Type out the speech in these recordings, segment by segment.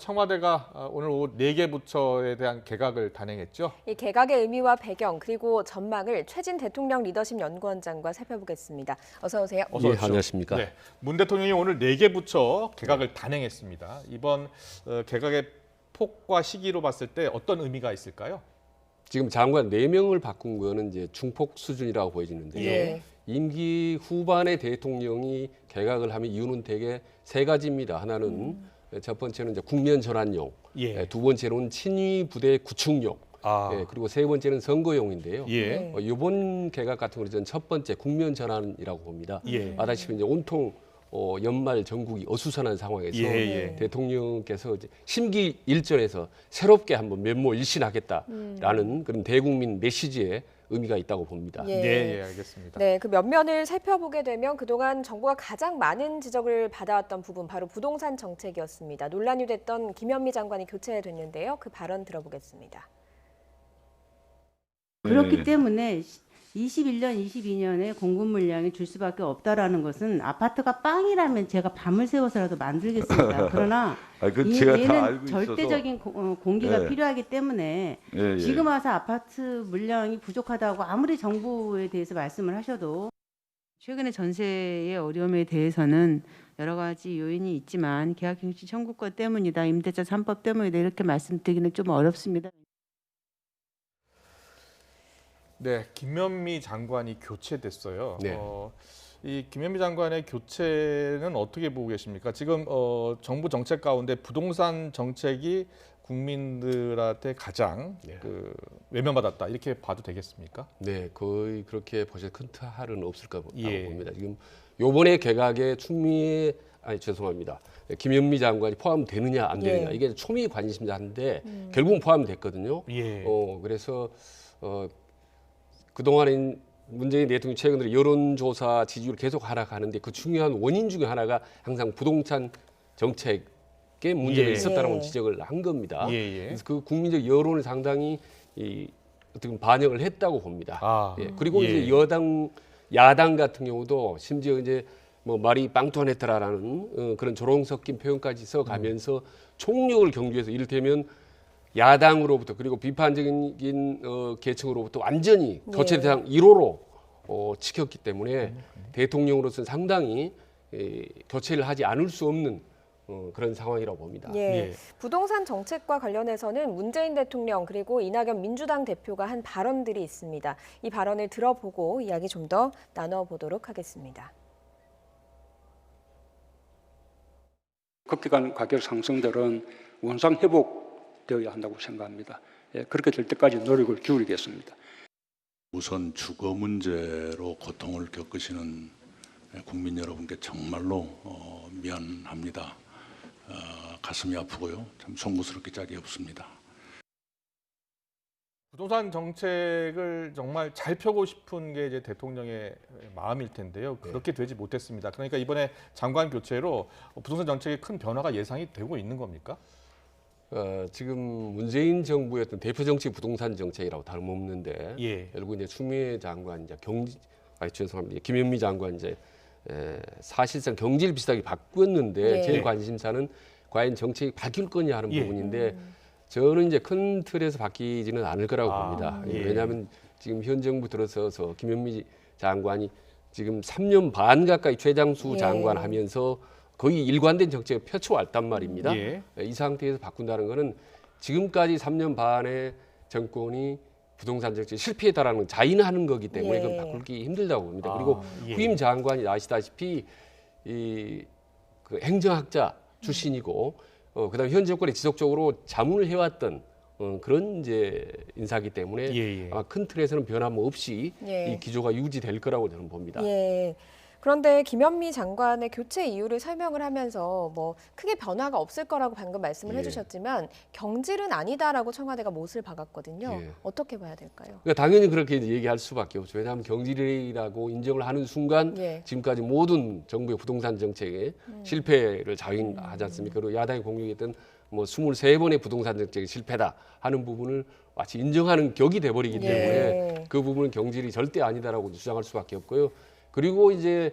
청와대가 오늘 오후 4개 부처에 대한 개각을 단행했죠. 이 개각의 의미와 배경 그리고 전망을 최진 대통령 리더십 연구원장과 살펴보겠습니다. 어서 오세요. 어서 오십시오. 안녕하십니까. 네, 문 대통령이 오늘 4개 부처 개각을 단행했습니다. 이번 개각의 폭과 시기로 봤을 때 어떤 의미가 있을까요? 지금 장관 4명을 바꾼 거는 이제 중폭 수준이라고 보여지는데요. 예. 임기 후반에 대통령이 개각을 하면 이유는 대개 3가지입니다. 하나는 첫 번째는 이제 국면 전환용, 예. 두 번째로는 친위 부대 구축용, 그리고 세 번째는 선거용인데요. 예. 이번 개각 같은 경우는 첫 번째 국면 전환이라고 봅니다. 예. 아다시피 이제 온통 연말 전국이 어수선한 상황에서 예. 대통령께서 이제 심기 일전에서 새롭게 한번 면모 일신하겠다라는 그런 대국민 메시지에 의미가 있다고 봅니다. 네, 알겠습니다. 네, 그 면면을 살펴보게 되면 그동안 정부가 가장 많은 지적을 받아왔던 부분 바로 부동산 정책이었습니다. 논란이 됐던 김현미 장관이 교체됐는데요. 그 발언 들어보겠습니다. 그렇기 때문에 21년, 22년에 공급 물량이 줄 수밖에 없다라는 것은 아파트가 빵이라면 제가 밤을 새워서라도 만들겠습니다. 그러나 제가 다 얘는 알고 절대적인 공기가 네. 필요하기 때문에 지금 와서 아파트 물량이 부족하다고 아무리 정부에 대해서 말씀을 하셔도 최근에 전세의 어려움에 대해서는 여러 가지 요인이 있지만 계약갱신 청구권 때문이다, 임대차 3법 때문이다 이렇게 말씀드리기는 좀 어렵습니다. 네, 김현미 장관이 교체됐어요. 네. 이 김현미 장관의 교체는 어떻게 보고 계십니까? 지금 정부 정책 가운데 부동산 정책이 국민들한테 가장 외면받았다 이렇게 봐도 되겠습니까? 네, 거의 그렇게 보셔도 큰 탈은 없을까 예. 봅니다. 지금 요번에 개각에 죄송합니다. 김현미 장관이 포함되느냐 안 되느냐 이게 초미 관심사인데 결국은 포함됐거든요. 예. 그래서 그동안에 문재인 대통령이 최근 들어 여론조사 지지율 계속 하락하는데 그 중요한 원인 중에 하나가 항상 부동산 정책에 문제가 있었다는 지적을 한 겁니다. 그래서 그 국민적 여론을 상당히 어떻게 보면 반영을 했다고 봅니다. 그리고 이제 야당 같은 경우도 심지어 이제 뭐 말이 빵투하네트라라는 그런 조롱 섞인 표현까지 써가면서 총력을 경주해서 이를테면 야당으로부터 그리고 비판적인 계층으로부터 완전히 교체 대상 1호로 지켰기 때문에 대통령으로서는 상당히 교체를 하지 않을 수 없는 그런 상황이라고 봅니다. 부동산 정책과 관련해서는 문재인 대통령 그리고 이낙연 민주당 대표가 한 발언들이 있습니다. 이 발언을 들어보고 이야기 좀 더 나눠보도록 하겠습니다. 급격한 가격 상승들은 원상 회복되어야 한다고 생각합니다. 그렇게 될 때까지 노력을 기울이겠습니다. 우선 주거 문제로 고통을 겪으시는 국민 여러분께 정말로 미안합니다. 가슴이 아프고요. 참 송구스럽게 짝이 없습니다. 부동산 정책을 정말 잘 펴고 싶은 게 이제 대통령의 마음일 텐데요. 그렇게 되지 못했습니다. 그러니까 이번에 장관 교체로 부동산 정책에 큰 변화가 예상이 되고 있는 겁니까? 지금 문재인 정부의 어떤 대표 정책 부동산 정책이라고 다름없는데 결국 이제 추미애 장관 이제 죄송합니다. 김현미 장관 이제 사실상 경질 비슷하게 바꿨는데 제일 관심사는 과연 정책이 바뀔 거냐 하는 부분인데 저는 이제 큰 틀에서 바뀌지는 않을 거라고 봅니다. 왜냐하면 지금 현 정부 들어서서 김현미 장관이 지금 3년 반 가까이 최장수 장관 하면서 거의 일관된 정책을 펼쳐왔단 말입니다. 이 상태에서 바꾼다는 것은 지금까지 3년 반의 정권이 부동산 정책에 실패했다라는 걸 자인하는 거기 때문에 그건 바꾸기 힘들다고 봅니다. 그리고 후임 장관이 아시다시피 그 행정학자 출신이고 그다음에 현 정권에 지속적으로 자문을 해왔던 그런 이제 인사기 때문에 큰 틀에서는 변함 없이 이 기조가 유지될 거라고 저는 봅니다. 그런데 김현미 장관의 교체 이유를 설명을 하면서 뭐 크게 변화가 없을 거라고 방금 말씀을 해주셨지만 경질은 아니다라고 청와대가 못을 박았거든요. 어떻게 봐야 될까요? 그러니까 당연히 그렇게 얘기할 수밖에 없죠. 왜냐하면 경질이라고 인정을 하는 순간 지금까지 모든 정부의 부동산 정책의 실패를 자인하지 않습니까? 그리고 야당이 공격했던 뭐 23번의 부동산 정책이 실패다 하는 부분을 마치 인정하는 격이 돼버리기 때문에 그 부분은 경질이 절대 아니다라고 주장할 수밖에 없고요. 그리고 이제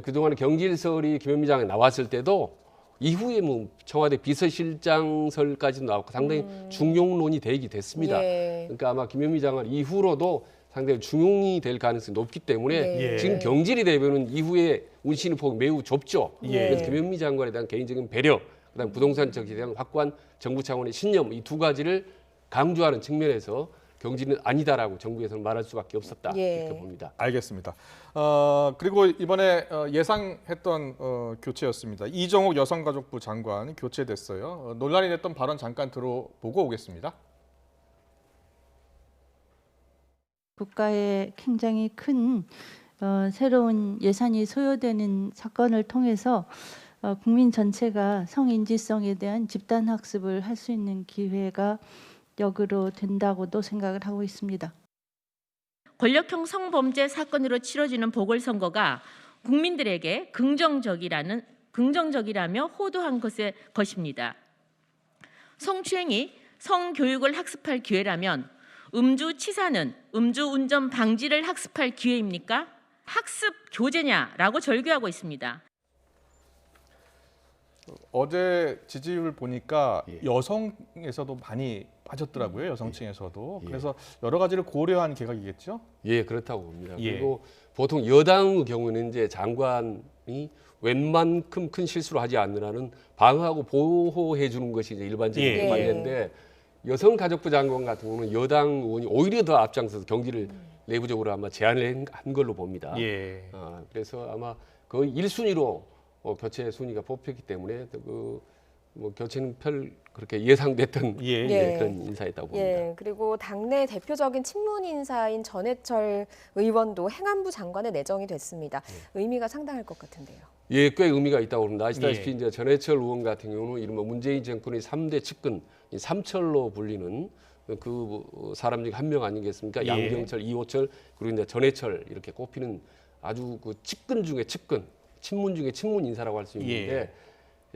그동안 경질설이 김현미 장관이 나왔을 때도 이후에 뭐 청와대 비서실장설까지 나오고 상당히 중용론이 되기 됐습니다. 그러니까 아마 김현미 장관 이후로도 상당히 중용이 될 가능성이 높기 때문에 지금 경질이 되면은 이후에 운신의 폭이 매우 좁죠. 그래서 김현미 장관에 대한 개인적인 배려, 그다음 부동산 정책에 대한 확고한 정부 차원의 신념, 이 두 가지를 강조하는 측면에서 경질은 아니다라고 정부에서는 말할 수밖에 없었다 이렇게 봅니다. 알겠습니다. 그리고 이번에 예상했던 교체였습니다. 이정욱 여성가족부 장관 교체됐어요. 논란이 됐던 발언 잠깐 들어보고 오겠습니다. 국가에 굉장히 큰 새로운 예산이 소요되는 사건을 통해서 국민 전체가 성인지성에 대한 집단 학습을 할 수 있는 기회가 역으로 된다고도 생각을 하고 있습니다. 권력형 성범죄 사건으로 치러지는 보궐선거가 국민들에게 긍정적이라며 호도한 것입니다. 성추행이 성교육을 학습할 기회라면 음주치사는 음주운전 방지를 학습할 기회입니까? 학습 교재냐라고 절규하고 있습니다. 어제 지지율 보니까 여성에서도 많이 빠졌더라고요. 여성층에서도. 그래서 여러 가지를 고려한 개각이겠죠? 예, 그렇다고 봅니다. 그리고 보통 여당의 경우는 이제 장관이 웬만큼 큰 실수를 하지 않으라는 방어하고 보호해 주는 것이 이제 일반적인 관례인데 여성가족부 장관 같은 경우는 여당 의원이 오히려 더 앞장서서 경질을 내부적으로 아마 제안을 한 걸로 봅니다. 그래서 아마 거의 1순위로 교체 순위가 뽑혔기 때문에 뭐 교체는 별 그렇게 예상됐던 그런 인사였다고 봅니다. 그리고 당내 대표적인 친문 인사인 전해철 의원도 행안부 장관에 내정이 됐습니다. 의미가 상당할 것 같은데요. 예, 꽤 의미가 있다고 봅니다. 아시다시피 이제 전해철 의원 같은 경우는 이른바 문재인 정권의 3대 측근, 삼철로 불리는 그 사람 중에 한 명 아니겠습니까? 양경철, 이호철, 그리고 이제 전해철 이렇게 꼽히는 아주 그 측근 중에 측근, 친문 중에 친문 인사라고 할 수 있는데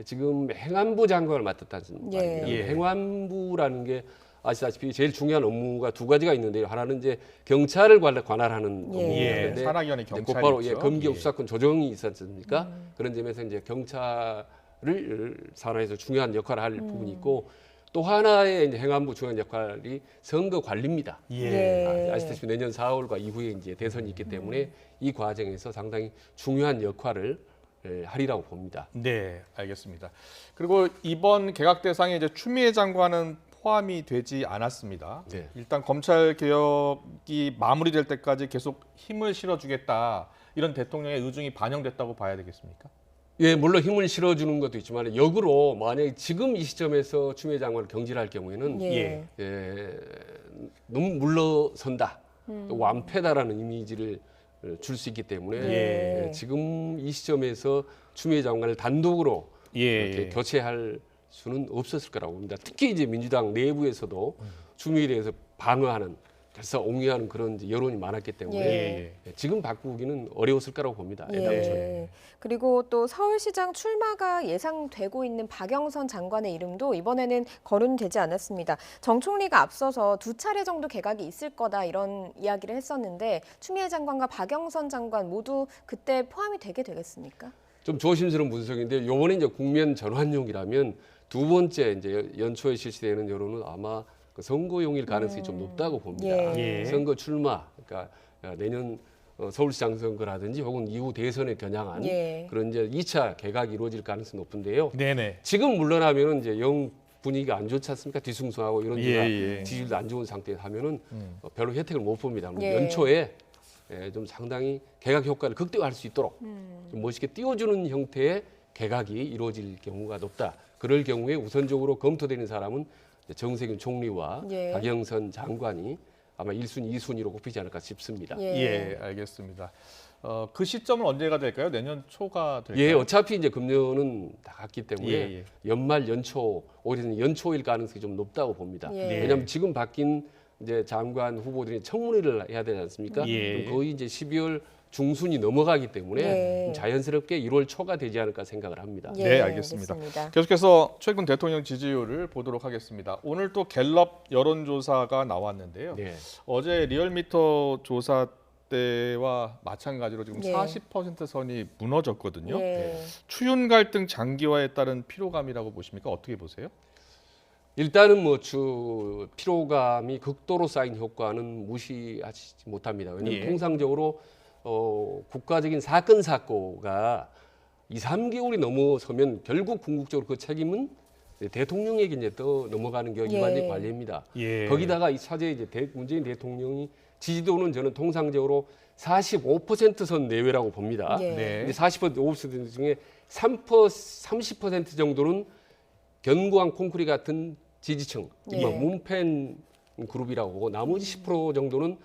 지금 행안부 장관을 맡았다는 말입니다. 행안부라는 게 아시다시피 제일 중요한 업무가 두 가지가 있는데요. 하나는 이제 경찰을 관할하는 업무인데 산하위원회 경찰이 곧바로 있죠. 검경 수사권 조정이 있었습니까? 그런 점에서 이제 경찰을 산하에서 중요한 역할을 할 부분이 있고 또 하나의 이제 행안부 중요한 역할이 선거 관리입니다. 아시다시피 내년 4월과 이후에 이제 대선이 있기 때문에 이 과정에서 상당히 중요한 역할을 하리라고 봅니다. 네, 알겠습니다. 그리고 이번 개각 대상에 이제 추미애 장관은 포함이 되지 않았습니다. 일단 검찰 개혁이 마무리될 때까지 계속 힘을 실어주겠다 이런 대통령의 의중이 반영됐다고 봐야 되겠습니까? 예, 물론 힘을 실어주는 것도 있지만 역으로 만약에 지금 이 시점에서 추미애 장관을 경질할 경우에는 너무 물러선다, 또 완패다라는 이미지를 줄 수 있기 때문에 지금 이 시점에서 추미애 장관을 단독으로 이렇게 교체할 수는 없었을 거라고 봅니다. 특히 이제 민주당 내부에서도 추미애에 대해서 방어하는, 그래서 옹호하는 그런 이제 여론이 많았기 때문에 지금 바꾸기는 어려웠을 거라고 봅니다. 그리고 또 서울시장 출마가 예상되고 있는 박영선 장관의 이름도 이번에는 거론되지 않았습니다. 정 총리가 앞서서 2차례 정도 개각이 있을 거다 이런 이야기를 했었는데 추미애 장관과 박영선 장관 모두 그때 포함이 되겠습니까? 좀 조심스러운 분석인데 요번에 이제 국면 전환용이라면 두 번째 이제 연초에 실시되는 여론은 아마 그 선거용일 가능성이 좀 높다고 봅니다. 선거 출마, 그러니까 내년 서울시장 선거라든지 혹은 이후 대선에 겨냥한 그런 이제 2차 개각이 이루어질 가능성이 높은데요. 지금 물러나면은 이제 영 분위기가 안 좋지 않습니까? 뒤숭숭하고 이런 데가 지지율도 안 좋은 상태에서 하면은 별로 혜택을 못 봅니다. 연초에 좀 상당히 개각 효과를 극대화할 수 있도록 좀 멋있게 띄워주는 형태의 개각이 이루어질 경우가 높다. 그럴 경우에 우선적으로 검토되는 사람은 정세균 총리와 박영선 장관이 아마 1순위, 2순위로 꼽히지 않을까 싶습니다. 알겠습니다. 그 시점은 언제가 될까요? 내년 초가 될까요? 어차피 이제 금년은 다 갔기 때문에 연말, 연초, 오히려 연초일 가능성이 좀 높다고 봅니다. 왜냐하면 지금 바뀐 이제 장관 후보들이 청문회를 해야 되지 않습니까? 그럼 거의 이제 12월 중순이 넘어가기 때문에 자연스럽게 1월 초가 되지 않을까 생각을 합니다. 네, 알겠습니다. 계속해서 최근 대통령 지지율을 보도록 하겠습니다. 오늘 또 갤럽 여론조사가 나왔는데요. 어제 리얼미터 조사 때와 마찬가지로 지금 예. 40% 선이 무너졌거든요. 예. 추윤 갈등 장기화에 따른 피로감이라고 보십니까? 어떻게 보세요? 일단은 뭐 피로감이 극도로 쌓인 효과는 무시하지 못합니다. 왜냐하면 예. 통상적으로 국가적인 사건 사고가 2, 3개월이 넘어서면 결국 궁극적으로 그 책임은 대통령에게 이제 또 넘어가는 게 일반적 관례입니다. 예. 거기다가 이 차제 이제 문재인 대통령이 지지도는 저는 통상적으로 45%선 내외라고 봅니다. 예. 네. 근데 45% 중에 30% 정도는 견고한 콘크리트 같은 지지층, 예. 뭐 문팬 그룹이라고 보고 나머지 10% 정도는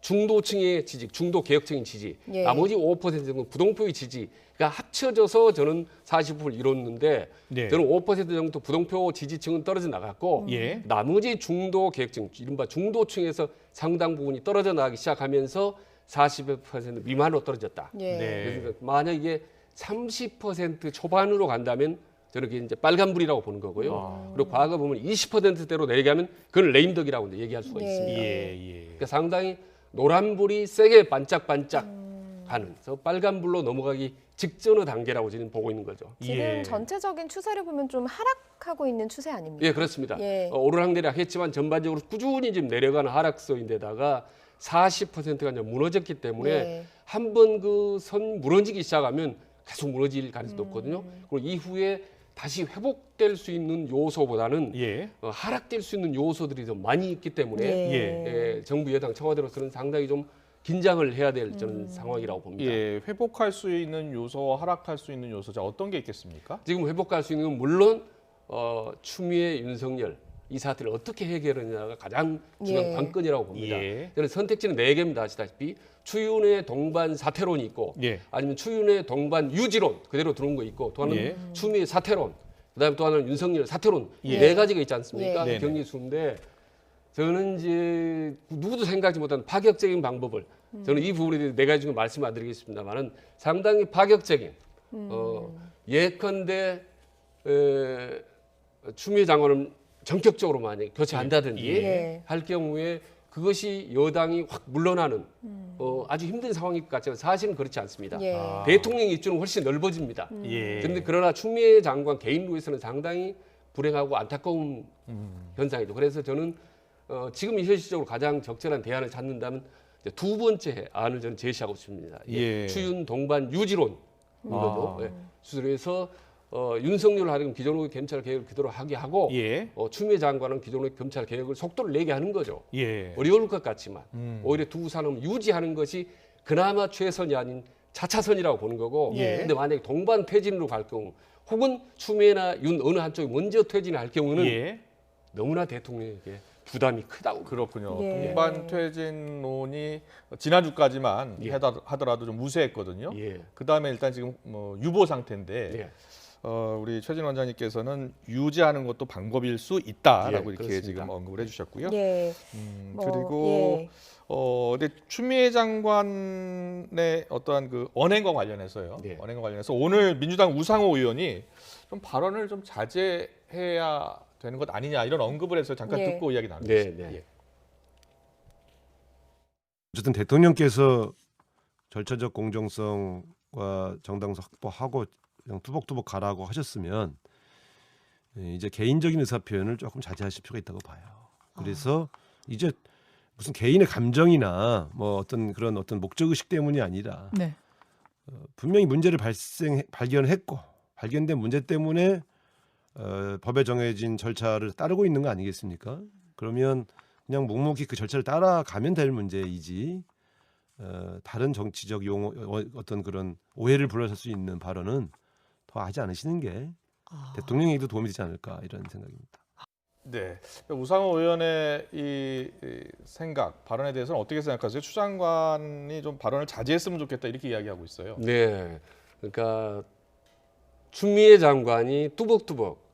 중도층의 지지, 중도 개혁적인 지지, 예. 나머지 5% 정도 부동표의 지지가 합쳐져서 저는 40%를 이뤘는데 네. 저는 5% 정도 부동표 지지층은 떨어져 나갔고 예. 나머지 중도 개혁층, 이른바 중도층에서 상당 부분이 떨어져 나가기 시작하면서 40% 미만으로 떨어졌다. 예. 네. 그래서 만약 이게 30% 초반으로 간다면 저는 그게 이제 빨간불이라고 보는 거고요. 그리고 과거 보면 20%대로 내려가면 그건 레임덕이라고 이제 얘기할 수가 예. 있습니다. 예. 그러니까 상당히 노란불이 세게 반짝반짝하는 그래서 빨간불로 넘어가기 직전의 단계라고 저는 보고 있는 거죠. 지금 예. 전체적인 추세를 보면 좀 하락하고 있는 추세 아닙니까? 예, 그렇습니다. 예. 오르락내리락 했지만 전반적으로 꾸준히 지금 내려가는 하락세인데다가 40%가 이제 무너졌기 때문에 예. 한 번 그 선 무너지기 시작하면 계속 무너질 가능성이 높거든요. 그리고 이후에 다시 회복될 수 있는 요소보다는 예. 하락될 수 있는 요소들이 좀 많이 있기 때문에 예. 정부 여당 청와대로서는 상당히 좀 긴장을 해야 될 저는 상황이라고 봅니다. 예. 회복할 수 있는 요소, 하락할 수 있는 요소, 자 어떤 게 있겠습니까? 지금 회복할 수 있는 건 물론 추미애, 윤석열 이 사태를 어떻게 해결하느냐가 가장 중요한 예. 관건이라고 봅니다. 예. 저는 선택지는 4개입니다. 아시다시피 추윤의 동반 사퇴론이 있고 예. 아니면 추윤의 동반 유지론 그대로 들어온 거 있고 또 하나는 예. 추미애 사퇴론 그다음에 또 하나는 윤석열 사퇴론 예. 4가지가 있지 않습니까? 예. 경리수인데 저는 이제 누구도 생각하지 못한 파격적인 방법을 저는 이 부분에 대해서 4가지 중에 말씀 안 드리겠습니다만은 상당히 파격적인 예컨대 추미애 장관은 전격적으로 만약 교체한다든지 예. 할 경우에 그것이 여당이 확 물러나는 아주 힘든 상황일 것 같지만 사실은 그렇지 않습니다. 예. 대통령 입주는 훨씬 넓어집니다. 예. 그런데 그러나 추미애 장관 개인으로서는 상당히 불행하고 안타까운 현상이죠. 그래서 저는 지금 현실적으로 가장 적절한 대안을 찾는다면 이제 두 번째 안을 저는 제시하고 싶습니다. 예. 추윤 동반 유지론 이거도 수술해서 윤석열 하려면 기존의 검찰 개혁을 그대로 하게 하고 예. 추미애 장관은 기존의 검찰 개혁을 속도를 내게 하는 거죠. 예. 어려울 것 같지만 오히려 두 사람을 유지하는 것이 그나마 최선이 아닌 자차선이라고 보는 거고 예. 근데 만약에 동반 퇴진으로 갈 경우 혹은 추미애나 윤 어느 한쪽이 먼저 퇴진할 경우는 예. 너무나 대통령에게 부담이 크다고 그렇군요. 예. 동반 퇴진론이 지난주까지만 예. 하더라도 좀 우세했거든요. 예. 그 다음에 일단 지금 뭐 유보 상태인데 예. 우리 최진 원장님께서는 유지하는 것도 방법일 수 있다라고 예, 이렇게 그렇습니다. 지금 언급을 해주셨고요. 예. 그리고 예. 근데 추미애 장관의 어떠한 그 언행과 관련해서요. 네. 언행과 관련해서 오늘 민주당 우상호 의원이 좀 발언을 좀 자제해야 되는 것 아니냐 이런 언급을 해서 잠깐 예. 듣고 이야기 나누겠습니다. 네, 네. 예. 어쨌든 대통령께서 절차적 공정성과 정당성 확보하고 그냥 뚜벅뚜벅 가라고 하셨으면 이제 개인적인 의사 표현을 조금 자제하실 필요가 있다고 봐요. 그래서 이제 무슨 개인의 감정이나 뭐 어떤 그런 어떤 목적 의식 때문이 아니라 네. 분명히 문제를 발견했고 발견된 문제 때문에 법에 정해진 절차를 따르고 있는 거 아니겠습니까? 그러면 그냥 묵묵히 그 절차를 따라가면 될 문제이지 다른 정치적 용어 어떤 그런 오해를 불러설 수 있는 발언은 더 하지 않으시는 게 대통령에게도 도움이 되지 않을까 이런 생각입니다. 네, 우상호 의원의 이 생각, 발언에 대해서는 어떻게 생각하세요? 추 장관이 좀 발언을 자제했으면 좋겠다 이렇게 이야기하고 있어요. 네, 그러니까 추미애 장관이 뚜벅뚜벅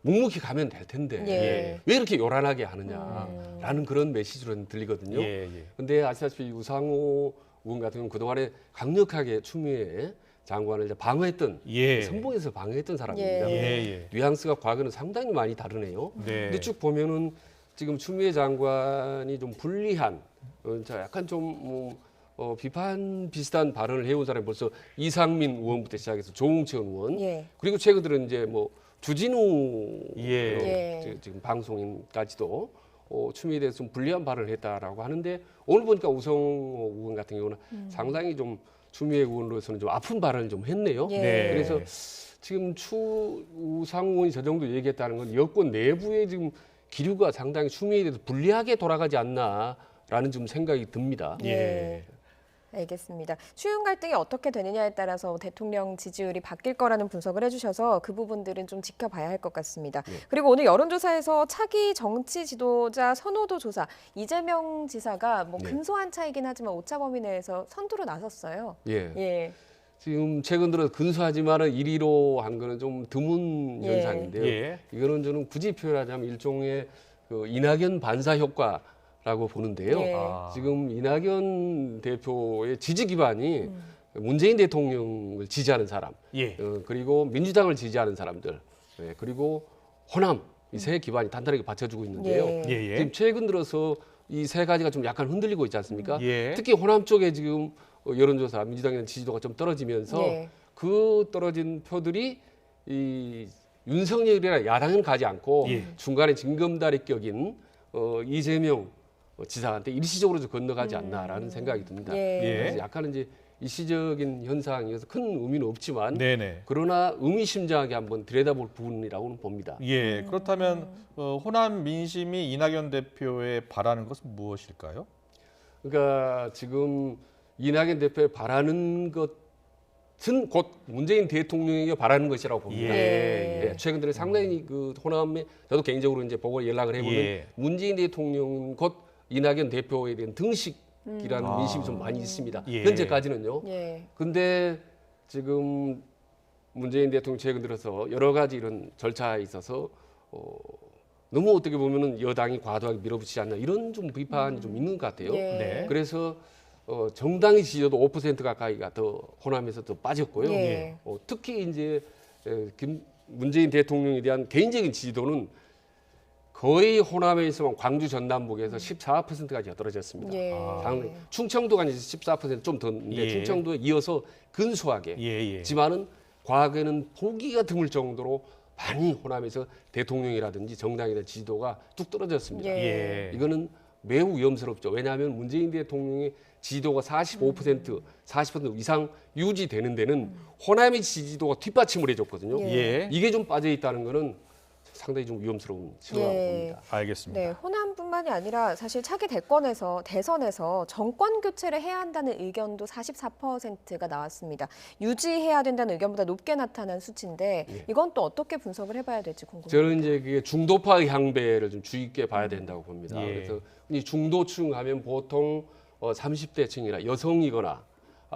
묵묵히 가면 될 텐데 예. 왜 이렇게 요란하게 하느냐라는 그런 메시지로 들리거든요. 그런데 아시다시피 우상호 의원 같은 경우는 그동안에 강력하게 추미애 장관을 이제 방어했던 선봉에서 방어했던 사람입니다. 뉘앙스가 과거는 상당히 많이 다르네요. 근데 쭉 보면은 지금 추미애 장관이 좀 불리한 약간 좀 비판 비슷한 발언을 해온 사람이 벌써 이상민 의원부터 시작해서 조홍천 의원 예. 그리고 최근 들은 이제 뭐 주진우 예. 지금 방송인까지도 추미애에 대해서 좀 불리한 발언을 했다라고 하는데 오늘 보니까 우성호 의원 같은 경우는 상당히 좀 추미애 의원으로서는 좀 아픈 발언을 좀 했네요. 예. 네. 그래서 지금 우상호 의원이 저 정도 얘기했다는 건 여권 내부의 지금 기류가 상당히 추미애에 대해서 불리하게 돌아가지 않나라는 좀 생각이 듭니다. 예. 알겠습니다. 추윤 갈등이 어떻게 되느냐에 따라서 대통령 지지율이 바뀔 거라는 분석을 해주셔서 그 부분들은 좀 지켜봐야 할 것 같습니다. 그리고 오늘 여론조사에서 차기 정치 지도자 선호도 조사 이재명 지사가 뭐 근소한 차이긴 하지만 오차 범위 내에서 선두로 나섰어요. 예. 지금 최근 들어 근소하지만은 1위로 한 거는 좀 드문 예. 현상인데요. 예. 이거는 저는 굳이 표현하자면 일종의 그 이낙연 반사 효과라고 보는데요. 예. 지금 이낙연 대표의 지지 기반이 문재인 대통령을 지지하는 사람, 예. 그리고 민주당을 지지하는 사람들, 그리고 호남 이 세 기반이 단단하게 받쳐주고 있는데요. 예. 지금 최근 들어서 이 세 가지가 좀 약간 흔들리고 있지 않습니까? 예. 특히 호남 쪽에 지금 여론조사 민주당의 지지도가 좀 떨어지면서 그 떨어진 표들이 이 윤석열이나 야당은 가지 않고 중간에 징검다리 격인 이재명 지사한테 일시적으로 좀 건너가지 않나라는 생각이 듭니다. 그래서 약간은 이제 일시적인 현상이어서 큰 의미는 없지만 네네. 그러나 의미심장하게 한번 들여다볼 부분이라고는 봅니다. 예. 그렇다면 호남 민심이 이낙연 대표에 바라는 것은 무엇일까요? 그러니까 지금 이낙연 대표에 바라는 것은 곧 문재인 대통령에게 바라는 것이라고 봅니다. 최근 들에 상당히 그 호남에 저도 개인적으로 이제 보고 연락을 해보면 문재인 대통령 곧 이낙연 대표에 대한 등식이라는 민심이 좀 많이 있습니다. 현재까지는요. 근데 지금 문재인 대통령 최근 들어서 여러 가지 이런 절차에 있어서 너무 어떻게 보면은 여당이 과도하게 밀어붙이지 않나 이런 좀 비판이 좀 있는 것 같아요. 그래서 정당의 지지도 5% 가까이가 더 호남에서 더 빠졌고요. 특히 이제 문재인 대통령에 대한 개인적인 지지도는 거의 호남에 있으면 광주 전남북에서 14%까지 떨어졌습니다. 충청도가 이제 14%좀 더인데 충청도에 이어서 근소하게지만은 과거에는 보기가 드물 정도로 많이 호남에서 대통령이라든지 정당에 대한 지지도가 뚝 떨어졌습니다. 이거는 매우 위험스럽죠. 왜냐하면 문재인 대통령의 지지도가 45%, 40% 이상 유지되는 데는 호남의 지지도가 뒷받침을 해줬거든요. 이게 좀 빠져 있다는 거는 상당히 좀 위험스러운 증거라고 봅니다. 알겠습니다. 네, 호남뿐만이 아니라 사실 차기 대선에서 정권 교체를 해야 한다는 의견도 44%가 나왔습니다. 유지해야 된다는 의견보다 높게 나타난 수치인데 이건 또 어떻게 분석을 해봐야 될지 궁금합니다. 저는 이제 그게 중도파 향배를 좀 주의 깊게 봐야 된다고 봅니다. 그래서 이 중도층 하면 보통 30대층이나 여성이거나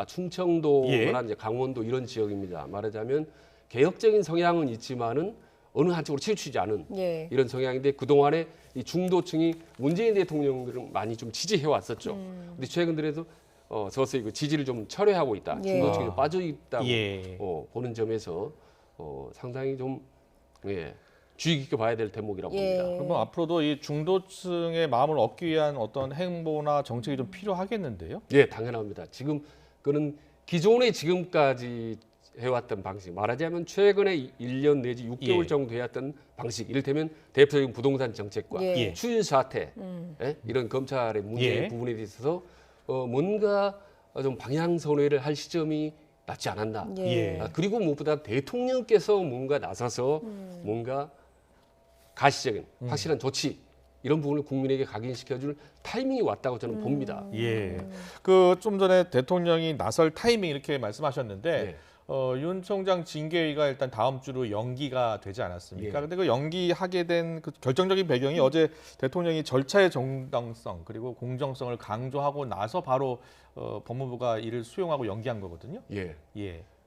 충청도나 이제 강원도 이런 지역입니다. 말하자면 개혁적인 성향은 있지만은 어느 한쪽으로 치우치지 않은 이런 성향인데 그동안에 이 중도층이 문재인 대통령을 많이 좀 지지해 왔었죠. 근데 최근 들어서 서서히 그 지지를 좀 철회하고 있다. 중도층이 좀 빠져 있다고 보는 점에서 상당히 좀 주의 깊게 봐야 될 대목이라고 봅니다. 그러면 앞으로도 이 중도층의 마음을 얻기 위한 어떤 행보나 정책이 좀 필요하겠는데요? 당연합니다. 지금 그는 기존의 지금까지 해왔던 방식, 말하자면 최근에 1년 내지 6개월 정도 해왔던 방식, 이를테면 대표적인 부동산 정책과 추윤 사태, 이런 검찰의 문제 부분에 있어서 뭔가 좀 방향 선회를 할 시점이 낫지 않았나. 그리고 무엇보다 대통령께서 뭔가 나서서 뭔가 가시적인 확실한 조치 이런 부분을 국민에게 각인시켜줄 타이밍이 왔다고 저는 봅니다. 그 좀 전에 대통령이 나설 타이밍 이렇게 말씀하셨는데 윤 총장 징계위가 일단 다음 주로 연기가 되지 않았습니까? 근데 그 연기하게 된 그 결정적인 배경이 어제 대통령이 절차의 정당성 그리고 공정성을 강조하고 나서 바로 법무부가 이를 수용하고 연기한 거거든요.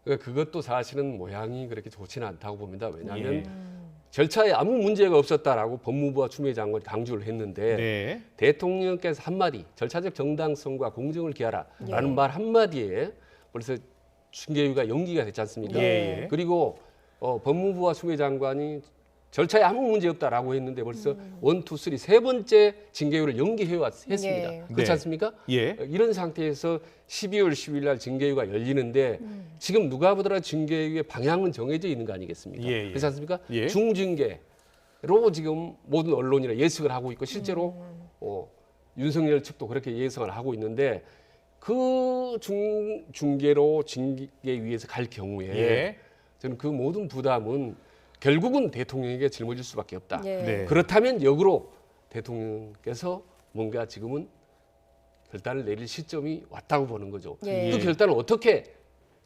그것도 사실은 모양이 그렇게 좋지는 않다고 봅니다. 왜냐하면 절차에 아무 문제가 없었다라고 법무부와 추미애 장관이 강조를 했는데 대통령께서 한마디 절차적 정당성과 공정을 기하라라는 말 한마디에 벌써 징계위가 연기가 됐지 않습니까? 그리고 법무부와 추미애 장관이 절차에 아무 문제 없다라고 했는데 벌써 1, 2, 3 세 번째 징계유를 연기했습니다. 예. 그렇지 않습니까? 예. 이런 상태에서 12월 10일 날 징계유가 열리는데 지금 누가 보더라도 징계유의 방향은 정해져 있는 거 아니겠습니까? 예, 예. 그렇지 않습니까? 예. 중징계로 지금 모든 언론이나 예측을 하고 있고 실제로 윤석열 측도 그렇게 예상을 하고 있는데 그 중계로 징계위에서 갈 경우에 예. 저는 그 모든 부담은 결국은 대통령에게 짊어질 수밖에 없다. 예. 네. 그렇다면 역으로 대통령께서 뭔가 지금은 결단을 내릴 시점이 왔다고 보는 거죠. 예. 그 결단을 어떻게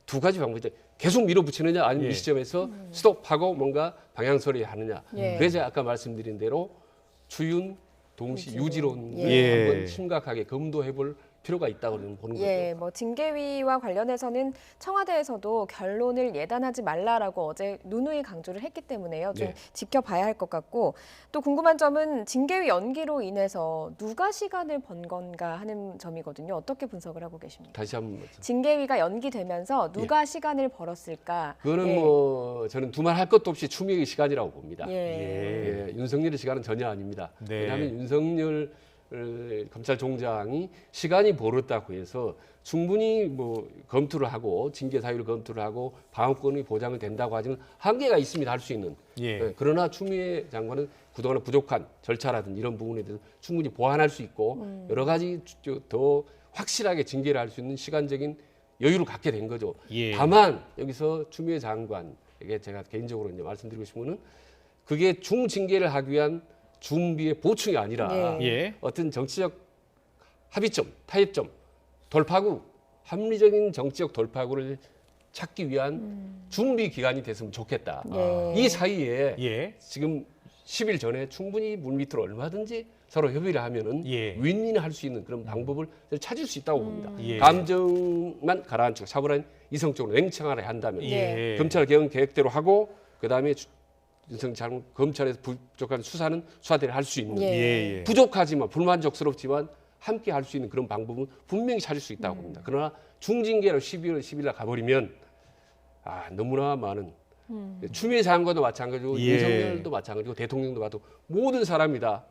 두 가지 방법이죠. 계속 밀어붙이느냐 아니면 예. 이 시점에서 스톱하고 뭔가 방향설이 하느냐. 예. 그래서 아까 말씀드린 대로 추윤 동시 유지론을 예. 한번 심각하게 검토해볼 필요가 있다고 저는 보는 예, 거죠. 뭐 징계위와 관련해서는 청와대에서도 결론을 예단하지 말라라고 어제 누누이 강조를 했기 때문에요. 좀 네. 지켜봐야 할 것 같고 또 궁금한 점은 징계위 연기로 인해서 누가 시간을 번 건가 하는 점이거든요. 어떻게 분석을 하고 계십니까? 다시 한번 말씀. 징계위가 연기되면서 누가 시간을 벌었을까? 그거는 예. 뭐 저는 두말할 것도 없이 추미애의 시간이라고 봅니다. 예. 예, 윤석열의 시간은 전혀 아닙니다. 네. 왜냐하면 윤석열 검찰총장이 시간이 벌었다고 해서 충분히 뭐 검토를 하고 징계 사유를 검토를 하고 방어권이 보장이 된다고 하지만 한계가 있습니다. 할 수 있는. 예. 예, 그러나 추미애 장관은 그동안 부족한 절차라든지 이런 부분에 대해서 충분히 보완할 수 있고 여러 가지 더 확실하게 징계를 할 수 있는 시간적인 여유를 갖게 된 거죠. 예. 다만 여기서 추미애 장관에게 제가 개인적으로 이제 말씀드리고 싶은 거는 그게 중징계를 하기 위한 준비의 보충이 아니라 예. 어떤 정치적 합의점, 타협점, 돌파구, 합리적인 정치적 돌파구를 찾기 위한 준비 기간이 됐으면 좋겠다. 예. 이 사이에 예. 지금 10일 전에 충분히 물밑으로 얼마든지 서로 협의를 하면은 예. 윈윈을 할 수 있는 그런 방법을 찾을 수 있다고 봅니다. 예. 감정만 가라앉히고 차분한 이성적으로 냉청하려 한다면 예. 검찰 개혁 계획대로 하고 그다음에 윤석열 검찰에서 부족한 수사는 수사대로 할 수 있는 예. 예. 부족하지만 불만족스럽지만 함께 할 수 있는 그런 방법은 분명히 찾을 수 있다고 봅니다. 그러나 중징계로 12월 10일 날 가버리면 너무나 많은 추미애 장관도 마찬가지고 예. 윤석열도 마찬가지고 대통령도 마찬가지고 모든 사람이 다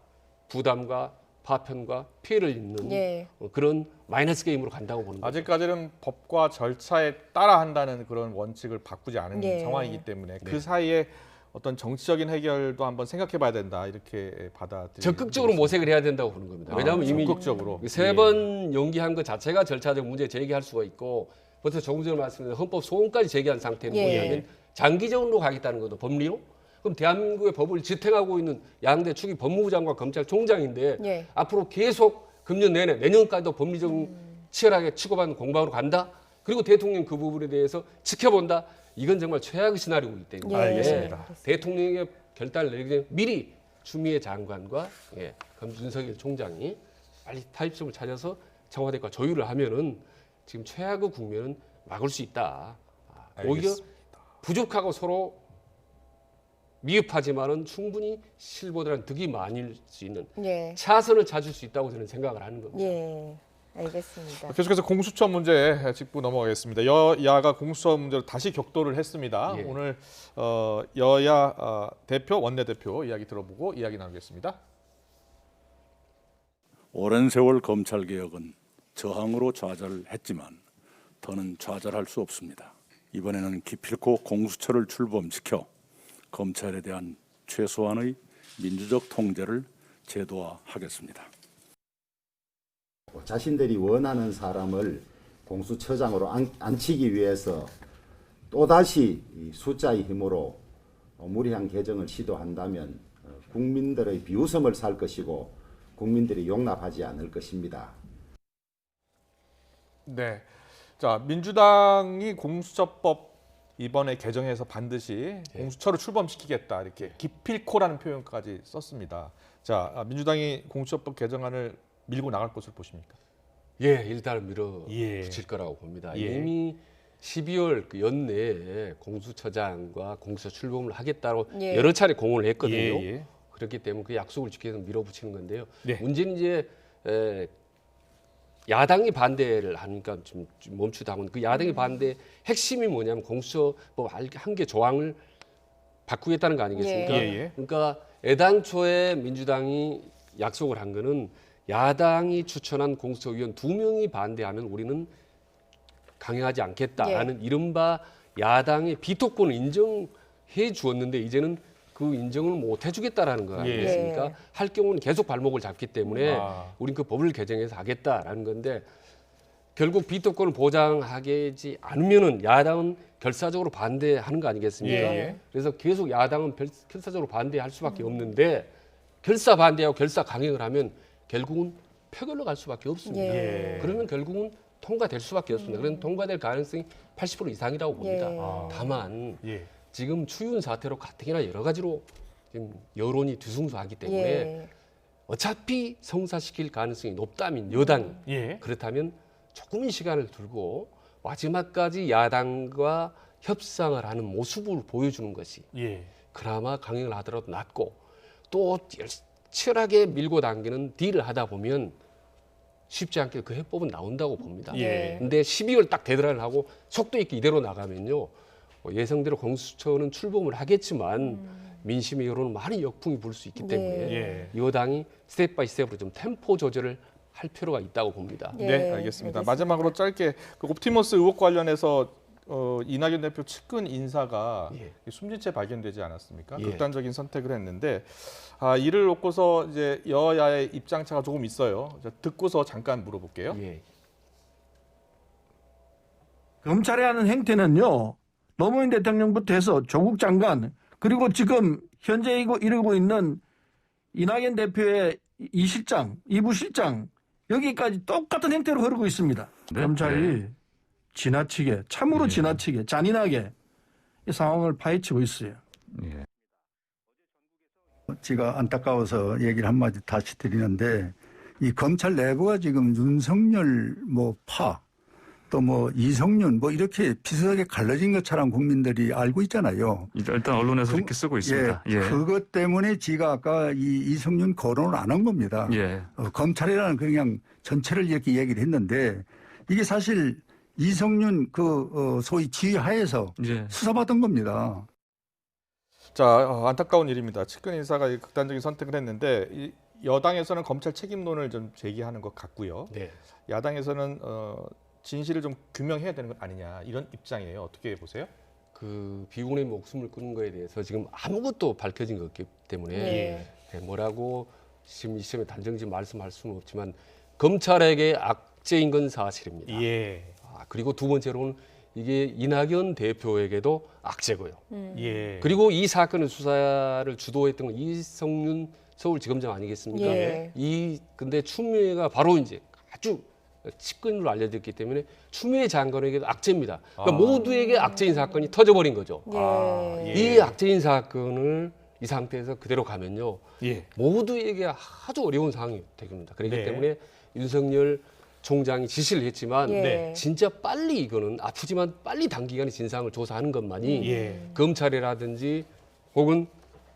부담과 파편과 피해를 입는 예. 그런 마이너스 게임으로 간다고 보는 거죠. 아직까지는 법과 절차에 따라 한다는 그런 원칙을 바꾸지 않은 예. 상황이기 때문에 그 사이에 어떤 정치적인 해결도 한번 생각해봐야 된다 이렇게 받아들이고 적극적으로 모색을 해야 된다고 보는 겁니다. 왜냐하면 이미 적극적으로 세 번 연기한 것 자체가 절차적 문제 제기할 수가 있고 벌써 조금 전에 말씀드린 헌법 소원까지 제기한 상태는 예. 뭐냐면 장기적으로 가겠다는 것도 법리로 그럼 대한민국의 법을 지탱하고 있는 양대 축이 법무부 장관 검찰총장인데 예. 앞으로 계속 금년 내내 내년까지도 법리적 치열하게 치고받는 공방으로 간다. 그리고 대통령 그 부분에 대해서 지켜본다. 이건 정말 최악의 시나리오이기 때문에 예. 알겠습니다. 대통령의 결단을 내리기 전에 미리 추미애 장관과 윤석열 총장이 빨리 타협점을 찾아서 청와대과 조율을 하면은 지금 최악의 국면은 막을 수 있다. 오히려 부족하고 서로 미흡하지만은 충분히 실보다는 득이 많을 수 있는 예. 차선을 찾을 수 있다고 저는 생각을 하는 겁니다. 예. 알겠습니다. 계속해서 공수처 문제 짚고 넘어가겠습니다. 여야가 공수처 문제로 다시 격돌을 했습니다. 예. 오늘 여야 대표, 원내대표 이야기 들어보고 이야기 나누겠습니다. 오랜 세월 검찰개혁은 저항으로 좌절했지만 더는 좌절할 수 없습니다. 이번에는 기필코 공수처를 출범시켜 검찰에 대한 최소한의 민주적 통제를 제도화하겠습니다. 자신들이 원하는 사람을 공수처장으로 앉히기 위해서 또다시 숫자의 힘으로 무리한 개정을 시도한다면 국민들의 비웃음을 살 것이고 국민들이 용납하지 않을 것입니다. 네, 자 민주당이 공수처법 이번에 개정해서 반드시 공수처를 출범시키겠다 이렇게 기필코라는 표현까지 썼습니다. 자 민주당이 공수처법 개정안을 밀고 나갈 것으로 보십니까? 예, 일단 밀어붙일 거라고 봅니다. 이미 12월 그 연내에 공수처장과 공수처 출범을 하겠다고 여러 차례 공언을 했거든요. 그렇기 때문에 그 약속을 지켜서 밀어붙이는 건데요. 문제는 이제 야당이 반대를 하니까 좀 멈추다 보니 그 야당이 반대 핵심이 뭐냐면 공수처법 한 개 조항을 바꾸겠다는 거 아니겠습니까? 예. 그러니까 애당초에 민주당이 약속을 한 거는 야당이 추천한 공수처위원 2명이 반대하면 우리는 강행하지 않겠다라는 이른바 야당의 비토권을 인정해 주었는데 이제는 그 인정을 못 해주겠다라는 거 아니겠습니까? 할 경우는 계속 발목을 잡기 때문에 우린 그 법을 개정해서 하겠다라는 건데 결국 비토권을 보장하지 않으면은 야당은 결사적으로 반대하는 거 아니겠습니까? 그래서 계속 야당은 결사적으로 반대할 수밖에 없는데 결사 반대하고 결사 강행을 하면 결국은 표결로 갈 수밖에 없습니다. 그러면 결국은 통과될 수밖에 없습니다. 그런 통과될 가능성이 80% 이상이라고 봅니다. 다만 지금 추윤 사태로 가뜩이나 여러 가지로 지금 여론이 뒤숭숭하기 때문에 어차피 성사시킬 가능성이 높다면 여당이 그렇다면 조금의 시간을 두고 마지막까지 야당과 협상을 하는 모습을 보여주는 것이 그나마 강행을 하더라도 낫고 또 치열하게 밀고 당기는 딜을 하다 보면 쉽지 않게 그 해법은 나온다고 봅니다. 근데 12월 딱 데드라인을 하고 속도 있게 이대로 나가면요. 예상대로 공수처는 출범을 하겠지만 민심의 여론은 많이 역풍이 불 수 있기 때문에 여당이 스텝 바이 스텝으로 좀 템포 조절을 할 필요가 있다고 봅니다. 네, 알겠습니다. 마지막으로 짧게 그 옵티머스 의혹 관련해서 이낙연 대표 측근 인사가 숨진 채 발견되지 않았습니까? 극단적인 선택을 했는데 이를 놓고서 이제 여야의 입장차가 조금 있어요. 듣고서 잠깐 물어볼게요. 검찰이 하는 행태는요. 노무현 대통령부터 해서 조국 장관 그리고 지금 현재 이루고 있는 이낙연 대표의 이 실장, 이 부실장 여기까지 똑같은 행태로 흐르고 있습니다. 검찰이 지나치게 참으로 지나치게 잔인하게 이 상황을 파헤치고 있어요. 제가 안타까워서 얘기를 한마디 다시 드리는데 이 검찰 내부가 지금 윤석열 또 이성윤 이렇게 비슷하게 갈라진 것처럼 국민들이 알고 있잖아요. 일단 언론에서 이렇게 쓰고 있습니다. 그것 때문에 제가 아까 이성윤 거론을 안 한 겁니다. 검찰이라는 그냥 전체를 이렇게 얘기를 했는데 이게 사실 이성윤 소위 지휘하에서 수사받은 겁니다. 자, 안타까운 일입니다. 측근 인사가 극단적인 선택을 했는데 여당에서는 검찰 책임론을 좀 제기하는 것 같고요. 야당에서는 진실을 좀 규명해야 되는 것 아니냐 이런 입장이에요. 어떻게 보세요? 그 비군의 목숨을 끊은 거에 대해서 지금 아무것도 밝혀진 것 없기 때문에 뭐라고 지금 이 시점에 단정지 말씀할 수는 없지만 검찰에게 악재인 건 사실입니다. 그리고 두 번째로는 이게 이낙연 대표에게도 악재고요. 그리고 이 사건의 수사를 주도했던 건 이성윤 서울지검장 아니겠습니까? 근데 추미애가 바로 이제 아주 측근으로 알려졌기 때문에 추미애 장관에게도 악재입니다. 그러니까 모두에게 악재인 사건이 터져버린 거죠. 이 악재인 사건을 이 상태에서 그대로 가면요. 모두에게 아주 어려운 상황이 되겠습니다. 그렇기 때문에 윤석열 총장이 지시를 했지만 진짜 빨리 이거는 아프지만 빨리 단기간에 진상을 조사하는 것만이 검찰이라든지 혹은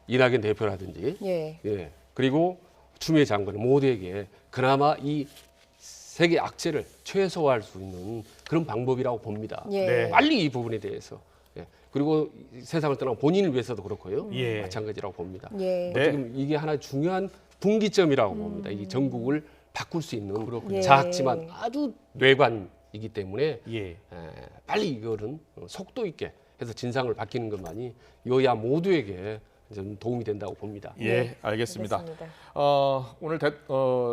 이낙연 대표라든지 그리고 추미애 장관 모두에게 그나마 이 세계 악재를 최소화할 수 있는 그런 방법이라고 봅니다. 빨리 이 부분에 대해서 그리고 세상을 떠나고 본인을 위해서도 그렇고요. 마찬가지라고 봅니다. 지금 이게 하나의 중요한 분기점이라고 봅니다. 이 전국을 바꿀 수 있는 작지만 아주 뇌관이기 때문에 빨리 이거는 속도 있게 해서 진상을 밝히는 것만이 여야 모두에게 좀 도움이 된다고 봅니다. 알겠습니다. 오늘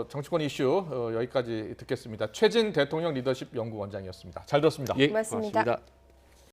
정치권 이슈 여기까지 듣겠습니다. 최진 대통령 리더십 연구원장이었습니다. 잘 들었습니다. 고맙습니다. 고맙습니다.